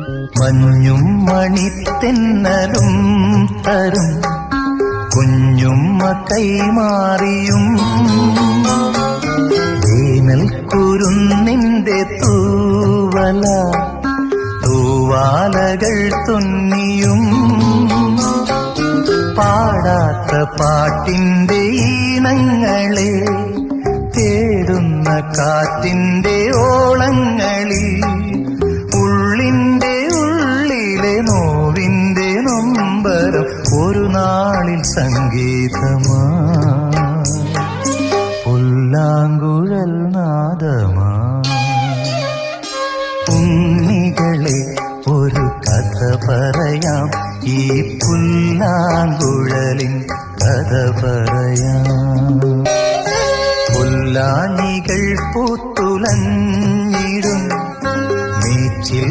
മഞ്ഞും മണിത്തെന്നലും തരും കുഞ്ഞുമ്മ കൈമാറിയും വേനൽ കുരുന്നിന്റെ തൂവാലകൾ തുന്നിയും പാടാത്ത പാട്ടിന്റെ ഈണങ്ങളെ തേടുന്ന കാറ്റിന്റെ ഓളങ്ങളിൽ ഉള്ളിന്റെ ഉള്ളിലെ നോവിന്റെ നൊമ്പരം ഒരു നാളിൽ സംഗീതമാ പുല്ലാങ്കുഴൽ നാദമാ. ഉണ്ണികളെ ഒരു കഥ പറയാം, ഈ പുല്ലാങ്കുഴലിൻ കഥ പറയാം. പുല്ലാനികൾ പൂത്തുലഞ്ഞിടും മേച്ചിൽ